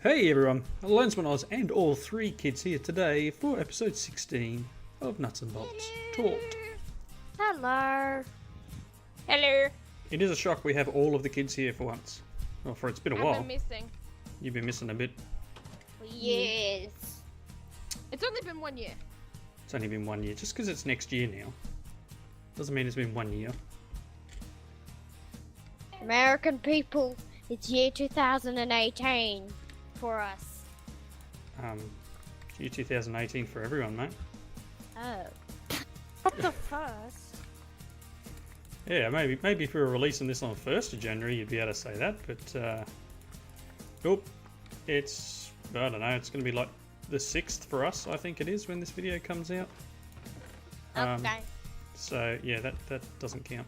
Hey everyone, Lonesman Oz and all three kids here today for episode 16 of Nuts and Bolts Talked. Hello. Hello. It is a shock we have all of the kids here for once. Well, it's been a while. I've been missing. You've been missing a bit. Yes. It's only been 1 year. It's only been 1 year, just because it's next year now. Doesn't mean it's been 1 year. American people, it's year 2018 for us. Year 2018 for everyone, mate. Oh. What the first? Yeah, maybe if we were releasing this on the 1st of January, you'd be able to say that, but nope. It's, I don't know, it's going to be like the 6th for us, I think it is, when this video comes out. Okay. So, yeah, that doesn't count.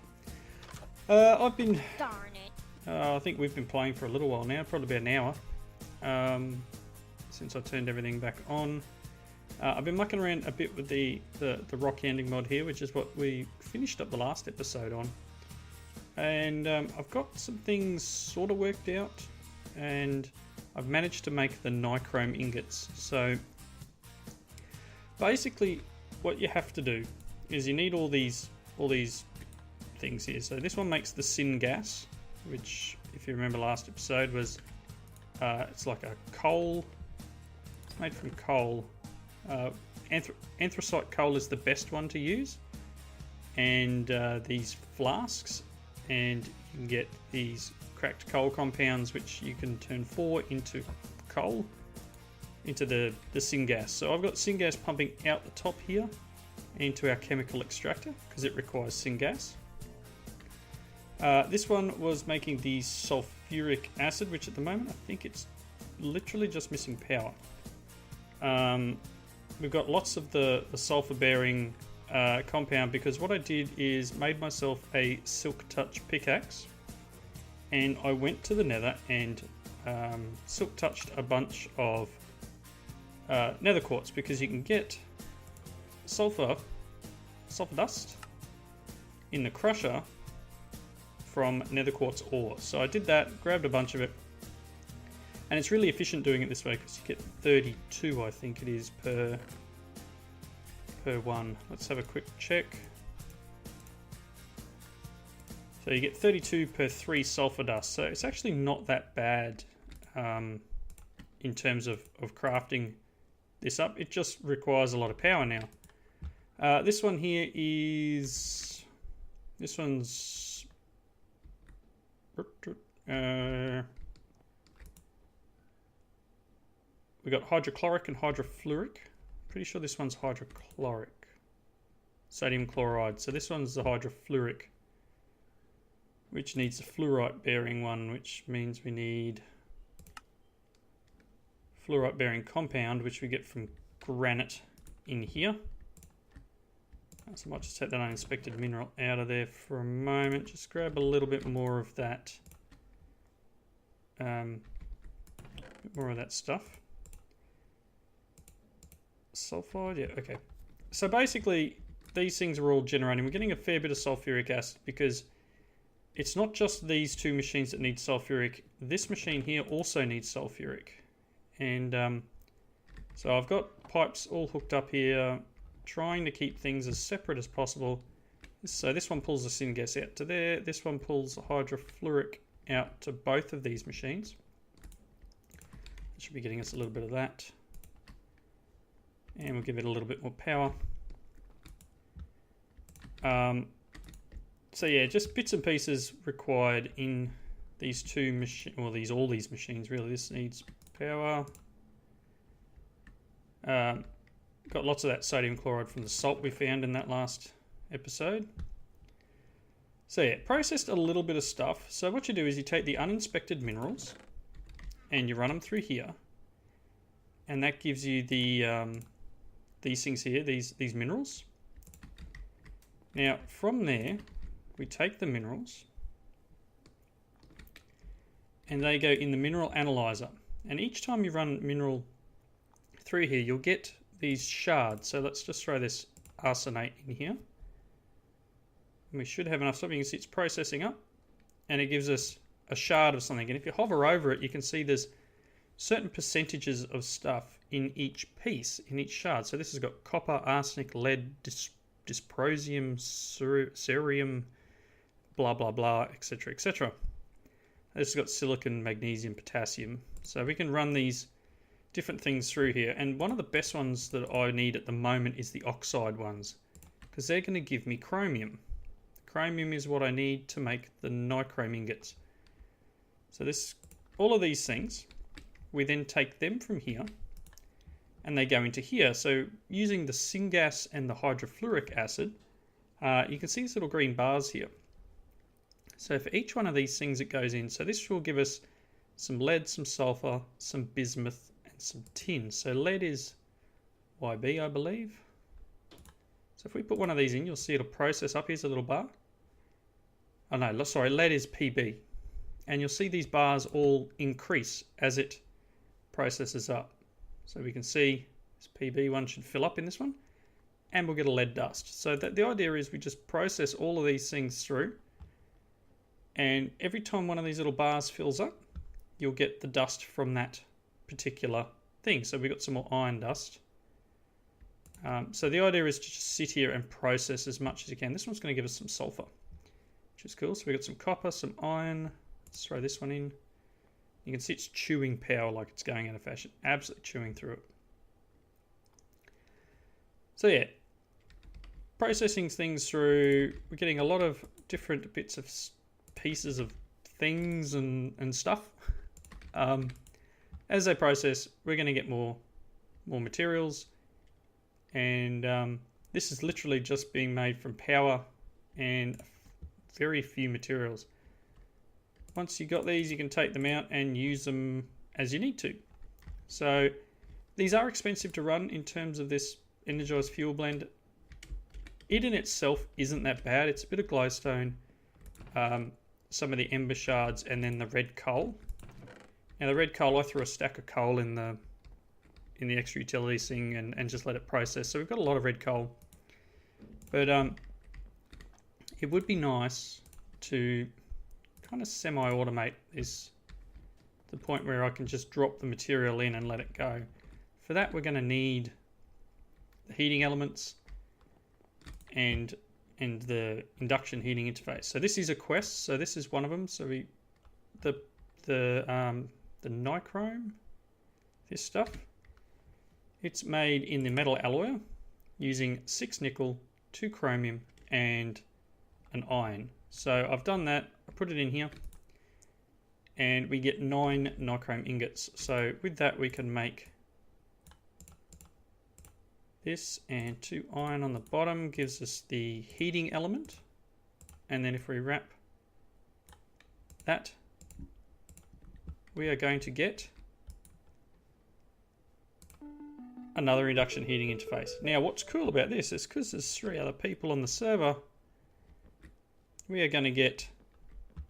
I've been... Darn it. I think we've been playing for a little while now, probably about an hour, since I turned everything back on. I've been mucking around a bit with the rock handing mod here, which is what we finished up the last episode on. And I've got some things sort of worked out, and I've managed to make the nichrome ingots. So basically what you have to do is you need all these things here. So this one makes the syngas, which, if you remember last episode, was it's like a coal. It's made from coal. Anthracite coal is the best one to use, and these flasks, and you can get these cracked coal compounds, which you can turn 4 into coal, into the syngas. So I've got syngas pumping out the top here into our chemical extractor because it requires syngas. This one was making the sulfuric acid, which at the moment I think it's literally just missing power. We've got lots of the sulfur bearing compound because what I did is made myself a silk touch pickaxe, and I went to the nether and silk touched a bunch of nether quartz, because you can get sulfur dust in the crusher from nether quartz ore. So I did that, grabbed a bunch of it, and it's really efficient doing it this way because you get 32, I think it is, per one. Let's have a quick check. So you get 32 per 3 sulfur dust. So it's actually not that bad in terms of crafting this up. It just requires a lot of power now. This one here is... This one's... we got hydrochloric and hydrofluoric. Pretty sure this one's hydrochloric. Sodium chloride. So this one's the hydrofluoric, which needs a fluorite bearing one, which means we need fluorite bearing compound, which we get from granite in here. So I might just take that uninspected mineral out of there for a moment. Just grab a little bit more of that. More of that stuff. Sulfide, yeah, okay. So basically, these things are all generating. We're getting a fair bit of sulfuric acid because it's not just these two machines that need sulfuric. This machine here also needs sulfuric. And so I've got pipes all hooked up here, trying to keep things as separate as possible. So this one pulls the syngas out to there. This one pulls the hydrofluoric out to both of these machines. It should be getting us a little bit of that. And we'll give it a little bit more power. So yeah, just bits and pieces required in these two machines, or all these machines really. This needs power. Got lots of that sodium chloride from the salt we found in that last episode. So yeah, processed a little bit of stuff. So what you do is you take the uninspected minerals and you run them through here, and that gives you the these things here, these minerals. Now from there, we take the minerals and they go in the mineral analyzer. And each time you run mineral through here, you'll get these shards. So let's just throw this arsenate in here. And we should have enough stuff. You can see it's processing up, and it gives us a shard of something. And if you hover over it, you can see there's certain percentages of stuff in each piece, in each shard. So this has got copper, arsenic, lead, dysprosium, cerium, blah blah blah, etc., etc. This has got silicon, magnesium, potassium. So we can run these different things through here, and one of the best ones that I need at the moment is the oxide ones, because they're going to give me chromium. Chromium is what I need to make the nichrome ingots. So this, all of these things, we then take them from here and they go into here. So using the syngas and the hydrofluoric acid, you can see these little green bars here. So for each one of these things it goes in, so this will give us some lead, some sulfur, some bismuth, and some tin. So lead is YB, I believe. So if we put one of these in, you'll see it'll process up. Here's a little bar. Oh no, sorry, lead is PB. And you'll see these bars all increase as it processes up. So we can see this PB one should fill up in this one, and we'll get a lead dust. So that the idea is we just process all of these things through, and every time one of these little bars fills up, you'll get the dust from that particular thing. So we've got some more iron dust. So the idea is to just sit here and process as much as you can. This one's going to give us some sulfur, which is cool. So we've got some copper, some iron. Let's throw this one in. You can see it's chewing power like it's going out of fashion. Absolutely chewing through it. So yeah, processing things through. We're getting a lot of different bits of pieces of things and stuff. As they process, we're going to get more materials, and this is literally just being made from power and very few materials. Once you got these, you can take them out and use them as you need to. So these are expensive to run in terms of this energized fuel blend. It in itself isn't that bad. It's a bit of glowstone, some of the ember shards, and then the red coal. Now the red coal, I threw a stack of coal in the extra utilities thing and just let it process. So we've got a lot of red coal. But it would be nice to kind of semi-automate this to the point where I can just drop the material in and let it go. For that we're going to need the heating elements and the induction heating interface. So this is a quest, so this is one of them. So the nichrome, this stuff, it's made in the metal alloy using 6 nickel, 2 chromium and an iron. So I've done that, I put it in here, and we get 9 nichrome ingots. So with that we can make this, and 2 iron on the bottom gives us the heating element. And then if we wrap that, we are going to get another induction heating interface. Now what's cool about this is because there's 3 other people on the server, we are going to get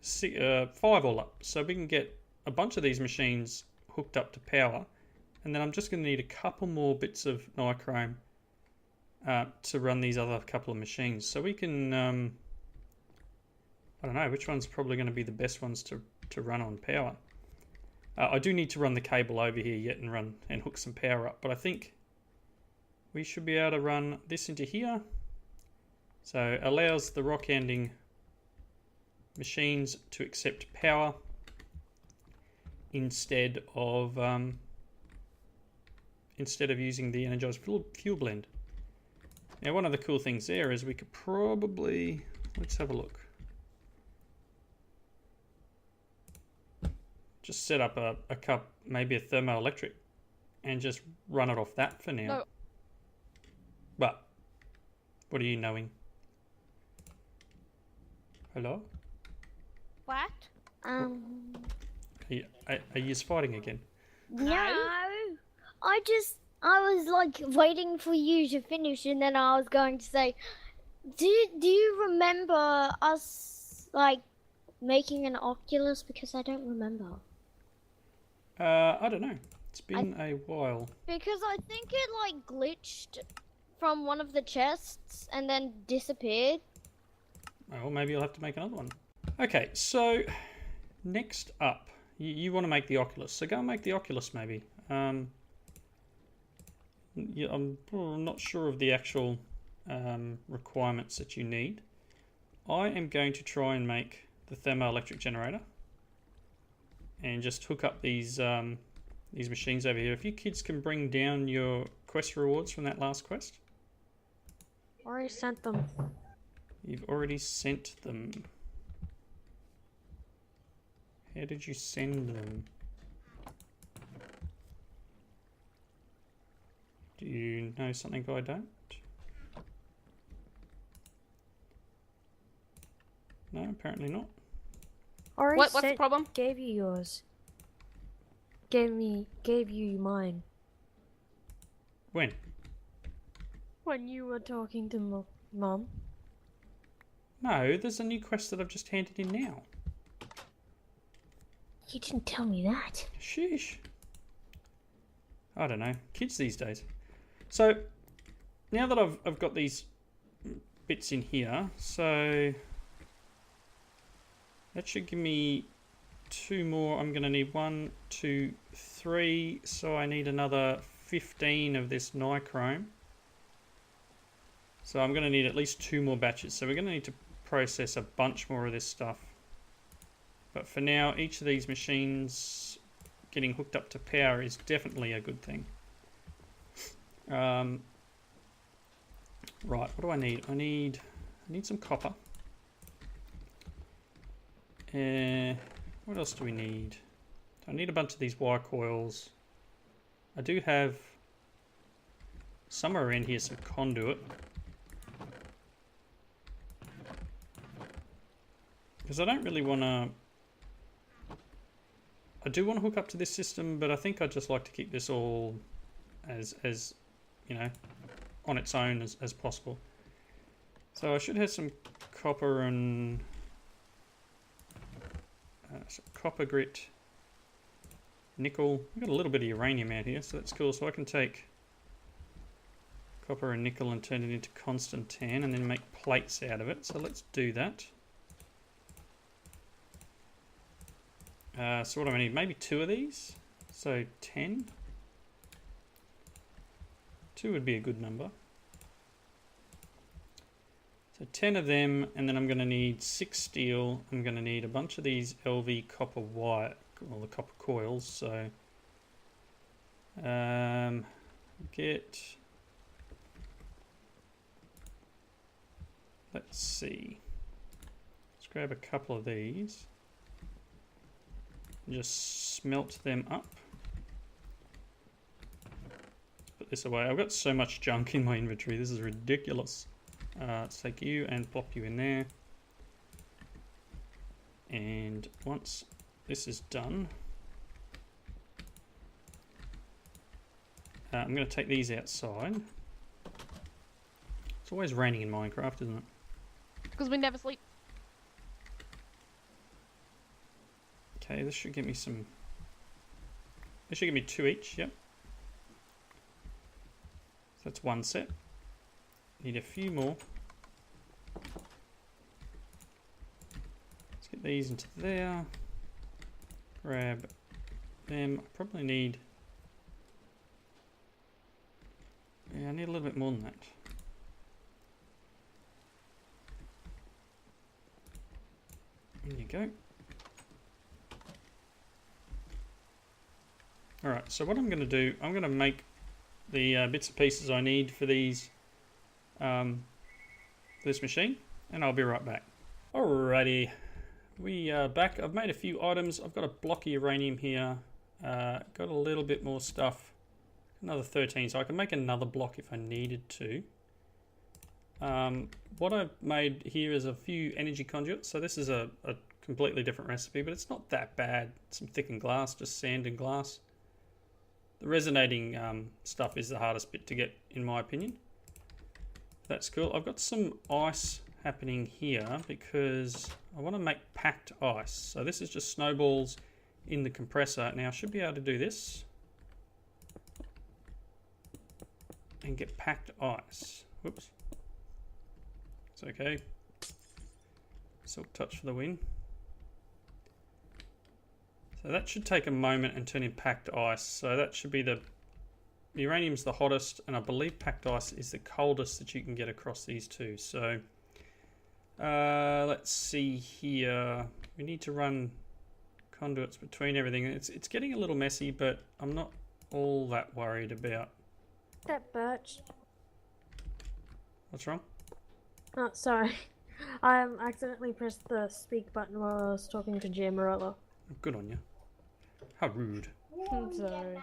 5 all up. So we can get a bunch of these machines hooked up to power, and then I'm just going to need a couple more bits of nichrome to run these other couple of machines. So we can, I don't know which one's probably going to be the best ones to run on power. I do need to run the cable over here yet and hook some power up, but I think we should be able to run this into here. So allows the rock ending machines to accept power instead of using the energized fuel blend. Now one of the cool things there is we could probably, let's have a look, just set up a cup, maybe a thermoelectric, and just run it off that for now. No. But what are you knowing? Hello? What? Are you fighting again? No. I was like waiting for you to finish, and then I was going to say, do you remember us like making an Oculus? Because I don't remember. I don't know. It's been a while. Because I think it like glitched from one of the chests and then disappeared. Oh, maybe you'll have to make another one. Okay, so next up You want to make the Oculus, so go and make the Oculus maybe. Yeah, I'm not sure of the actual requirements that you need. I am going to try and make the thermoelectric generator and just hook up these machines over here. If you kids can bring down your quest rewards from that last quest. Already sent them. You've already sent them. How did you send them? Do you know something I don't? No, apparently not. Already What's the problem? Gave you yours. Gave you mine. When? When you were talking to Mom. No, there's a new quest that I've just handed in now. You didn't tell me that. Sheesh. I don't know. Kids these days. So, now that I've got these bits in here, so that should give me 2 more. I'm going to need 1, 2, 3. So I need another 15 of this nichrome. So I'm going to need at least 2 more batches. So we're going to need to process a bunch more of this stuff. But for now, each of these machines getting hooked up to power is definitely a good thing. Right, what do I need? I need some copper. What else do we need? I need a bunch of these wire coils. I do have somewhere around here some conduit. Because I don't really want to... I do want to hook up to this system, but I think I'd just like to keep this all as you know, on its own as possible. So I should have some copper and some copper grit, nickel. We've got a little bit of uranium out here, so that's cool. So I can take copper and nickel and turn it into constant tan and then make plates out of it. So let's do that. So what do I need? Maybe 2 of these. So 10. 2 would be a good number. So 10 of them, and then I'm going to need 6 steel. I'm going to need a bunch of these LV copper wire, or the copper coils. So let's see. Let's grab a couple of these. Just smelt them up. Put this away. I've got so much junk in my inventory. This is ridiculous. Let's take you and plop you in there. And once this is done, I'm going to take these outside. It's always raining in Minecraft, isn't it? Because we never sleep. Okay, this should give me some... This should give me 2 each, yep. So that's 1 set. Need a few more. Let's get these into there. Grab them. I probably need... Yeah, I need a little bit more than that. There you go. Alright, so what I'm going to do, I'm going to make the bits and pieces I need for these, this machine, and I'll be right back. Alrighty, we are back. I've made a few items. I've got a block of uranium here, got a little bit more stuff, another 13, so I can make another block if I needed to. What I've made here is a few energy conduits, so this is a completely different recipe, but it's not that bad. Some thickened glass, just sand and glass. The resonating stuff is the hardest bit to get, in my opinion. That's cool. I've got some ice happening here because I want to make packed ice. So this is just snowballs in the compressor. Now I should be able to do this and get packed ice. Whoops. It's okay. Silk touch for the win. So So that should take a moment and turn in packed ice. So that should be the uranium's the hottest, and I believe packed ice is the coldest that you can get across these two. So let's see here. We need to run conduits between everything. It's getting a little messy, but I'm not all that worried about. That birch. What's wrong? Oh, sorry. I accidentally pressed the speak button while I was talking to Jamerella. Good on you. How rude. I'm sorry.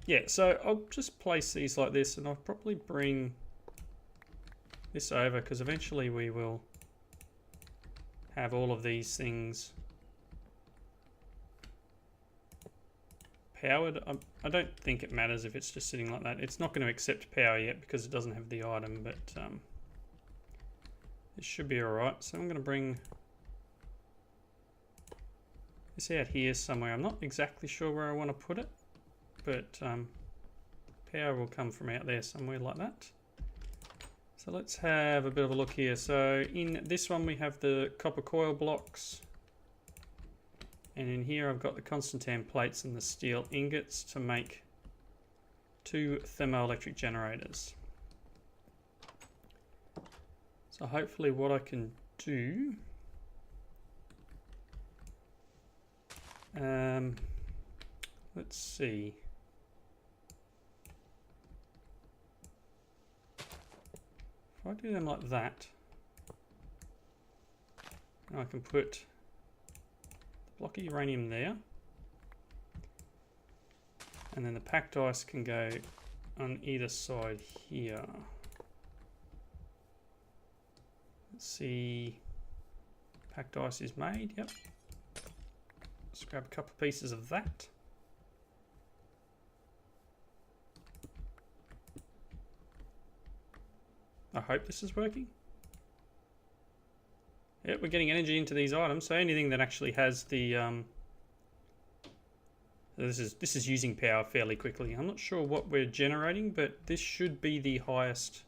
Yeah, so I'll just place these like this, and I'll probably bring this over, because eventually we will have all of these things powered. I don't think it matters if it's just sitting like that. It's not going to accept power yet because it doesn't have the item, but it should be alright. So I'm going to bring this out here somewhere. I'm not exactly sure where I want to put it, but power will come from out there somewhere like that. So let's have a bit of a look here. So in this one we have the copper coil blocks, and in here I've got the Constantan plates and the steel ingots to make 2 thermoelectric generators. So hopefully what I can do, let's see. If I do them like that, I can put the block of uranium there, and then the packed ice can go on either side here. Let's see, packed ice is made, yep. Let's grab a couple of pieces of that. I hope this is working. Yep, we're getting energy into these items, so anything that actually has the this is using power fairly quickly. I'm not sure what we're generating, but this should be the highest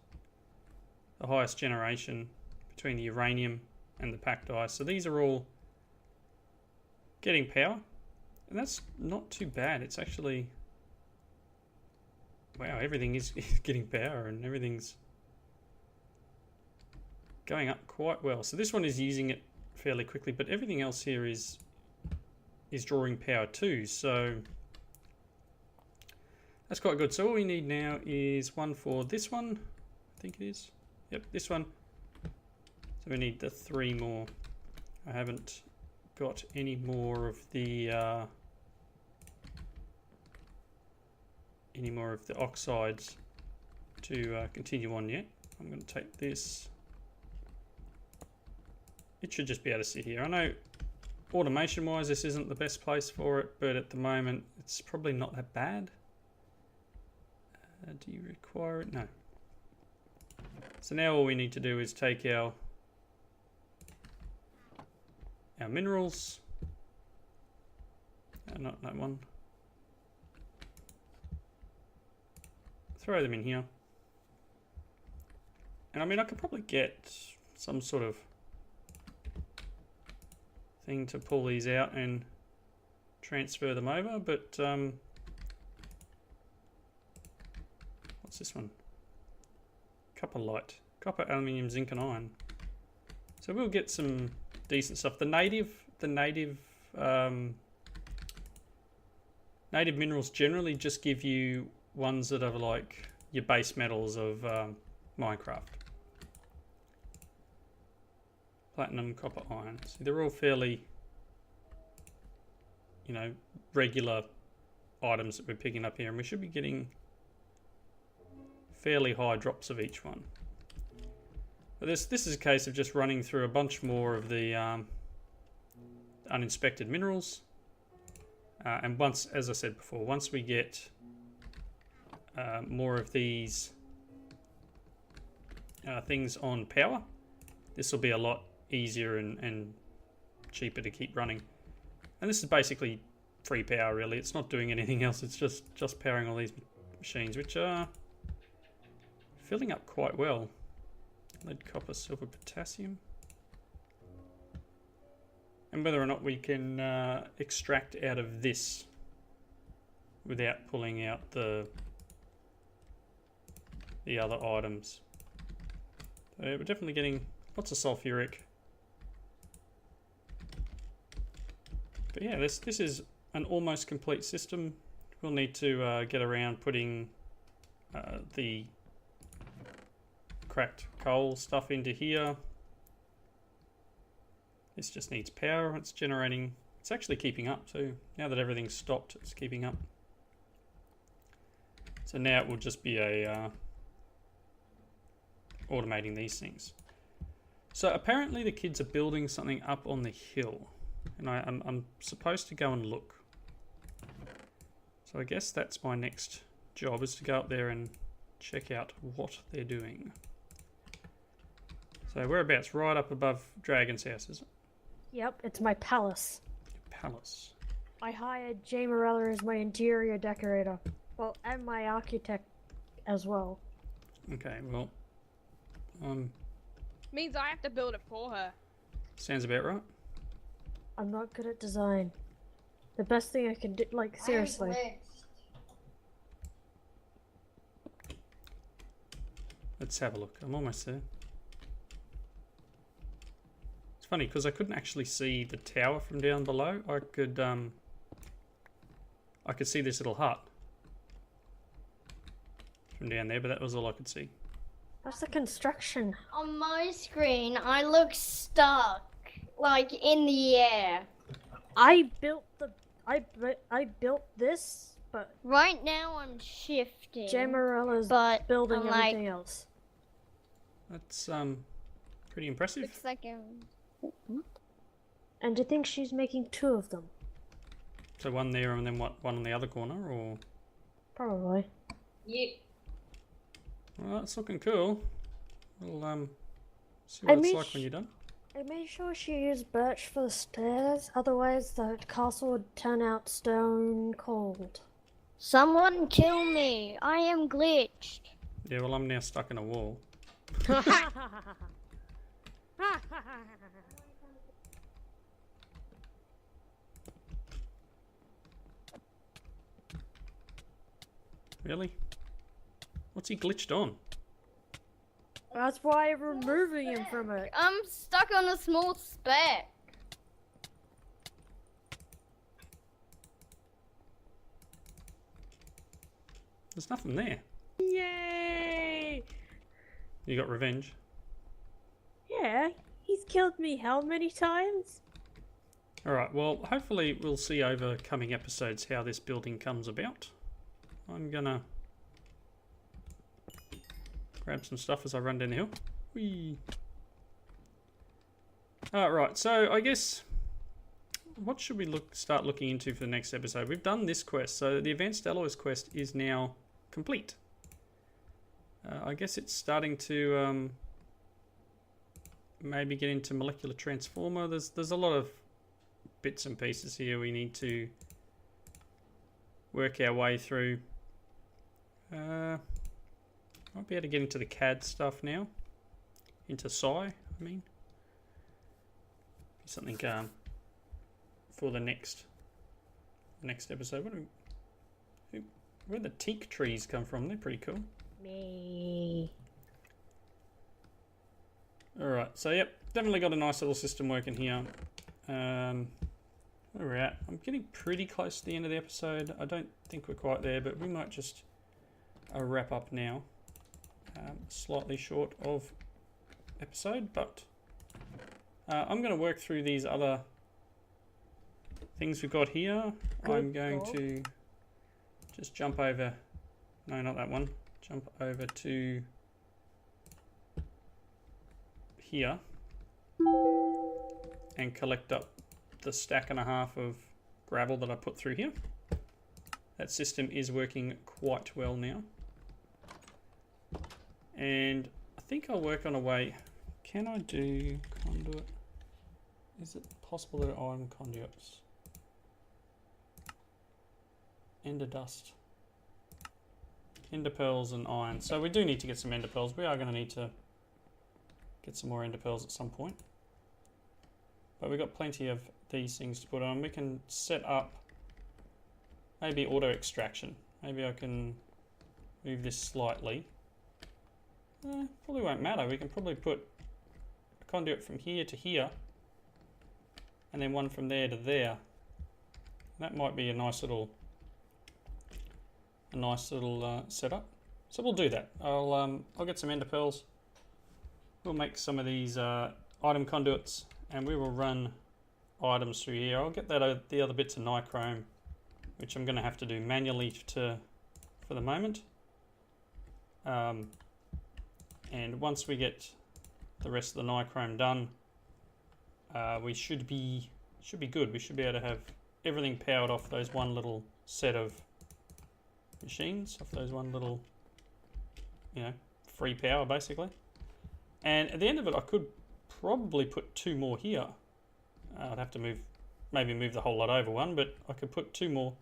generation between the uranium and the packed ice. So these are all getting power, and that's not too bad. It's actually, wow, everything is getting power and everything's going up quite well. So this one is using it fairly quickly, but everything else here is drawing power too, so that's quite good. So all we need now is one for this one, I think it is. Yep, this one. So we need the 3 more. I haven't got any more of the oxides to continue on yet. I'm going to take this. It should just be able to sit here. I know automation wise this isn't the best place for it, but at the moment it's probably not that bad. Do you require it? No. So now all we need to do is take our minerals. Not that one. Throw them in here. And I mean, I could probably get some sort of thing to pull these out and transfer them over, but what's this one? Copper light, copper, aluminium, zinc and iron. So we'll get some decent stuff. The native minerals generally just give you ones that are like your base metals of Minecraft. Platinum, copper, iron. So they're all fairly, you know, regular items that we're picking up here, and we should be getting fairly high drops of each one. But this is a case of just running through a bunch more of the uninspected minerals, and once, as I said before, once we get more of these things on power, this will be a lot easier and cheaper to keep running. And this is basically free power, really. It's not doing anything else. It's just powering all these machines, which are filling up quite well. Lead, copper, silver, potassium. and whether or not we can extract out of this without pulling out the other items. So we're definitely getting lots of sulfuric. But yeah, this is an almost complete system. We'll need to get around putting the cracked coal stuff into here. This just needs power. It's generating. It's actually keeping up too. Now that everything's stopped, it's keeping up. So now it will just be a automating these things. So apparently the kids are building something up on the hill, and I'm supposed to go and look. So I guess that's my next job, is to go up there and check out what they're doing. So whereabouts? Right up above Dragon's house, is it? Yep, it's my palace. Palace. I hired Jamerella as my interior decorator. Well, and my architect as well. Okay, well, Means I have to build it for her. sounds about right. I'm not good at design. The best thing I can do, like, seriously. Let's have a look. I'm almost there. It's funny because I couldn't actually see the tower from down below. I could see this little hut from down there, but that was all I could see. That's the construction. On my screen, I look stuck, like in the air. I built this, but Right now, I'm shifting. Jamerella's but building I'm like- everything else. That's pretty impressive. Looks like And do you think she's making 2 of them? So one there and then what? One on the other corner, or? Probably. Yep. Well, that's looking cool. We'll see I what it's made like when you're done. I made sure she used birch for the stairs, otherwise the castle would turn out stone cold. Someone kill me. I am glitched. Yeah, well, I'm now stuck in a wall. Really? What's he glitched on? That's why I'm removing him from it. I'm stuck on a small speck. There's nothing there. Yay! You got revenge. Yeah, he's killed me how many times? Alright, well, hopefully we'll see over coming episodes how this building comes about. I'm gonna grab some stuff as I run down the hill. Whee! Alright, so I guess what should we start looking into for the next episode? We've done this quest, so the Advanced Alloys quest is now complete. I guess it's starting to maybe get into Molecular Transformer. There's a lot of bits and pieces here we need to work our way through. Might be able to get into the CAD stuff now. Into Psi, I mean. Something for the next episode. Where the teak trees come from? They're pretty cool. Me. Alright, so yep, definitely got a nice little system working here. Where we're at, I'm getting pretty close to the end of the episode. I don't think we're quite there, but we might just wrap up now. Slightly short of episode, but I'm going to work through these other things we've got here. I'm going to just jump over, no, not that one, jump over to here and collect up the 1.5 stacks of gravel that I put through here. That system is working quite well now. And I think I'll work on a way. Can I do conduit? Is it possible that I'm conduits? Ender dust. Ender pearls and iron. So we do need to get some ender pearls. We are going to need to get some more ender pearls at some point. But we've got plenty of these things to put on. We can set up maybe auto extraction. Maybe I can move this slightly. Probably won't matter. We can probably put a conduit from here to here, and then one from there to there. That might be a nice little setup. So we'll do that. I'll get some ender pearls. We'll make some of these item conduits, and we will run items through here. I'll get that the other bits of nichrome, which I'm going to have to do manually for the moment. And once we get the rest of the nichrome done, we should be good. We should be able to have everything powered off those one little set of machines, off those one little, free power basically. And at the end of it, I could probably put 2 more here. I'd have to maybe move the whole lot over one, but I could put 2 more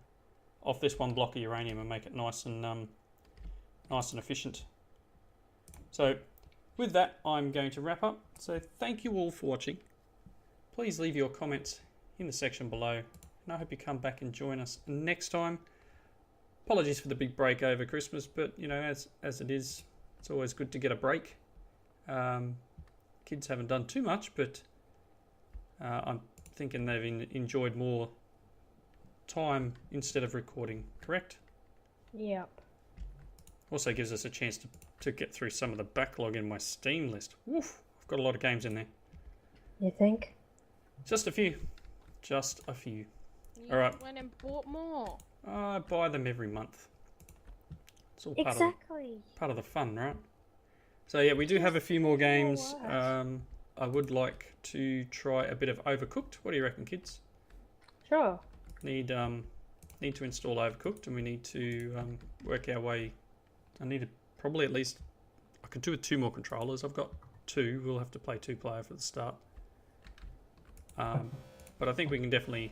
off this one block of uranium and make it nice and efficient. So with that, I'm going to wrap up. So thank you all for watching. Please leave your comments in the section below, and I hope you come back and join us next time. Apologies for the big break over Christmas, but as it is, it's always good to get a break. Kids haven't done too much, but I'm thinking they've enjoyed more time instead of recording, correct? Yep. Also gives us a chance to get through some of the backlog in my Steam list. Woof, I've got a lot of games in there. You think? Just a few. Just a few. You Alright. went and bought more. I buy them every month. It's all part of the fun, right? So yeah, we do have a few more games. I would like to try a bit of Overcooked. What do you reckon, kids? Sure. Need to install Overcooked, and we need to work our way. I need to probably at least, I could do with 2 more controllers. I've got 2. We'll have to play 2-player for the start. But I think we can definitely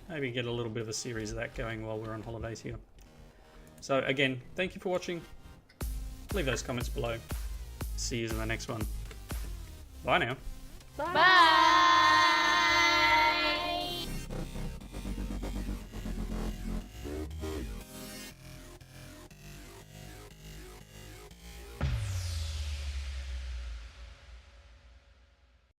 maybe get a little bit of a series of that going while we're on holidays here. So again, thank you for watching. Leave those comments below. See you in the next one. Bye now. Bye.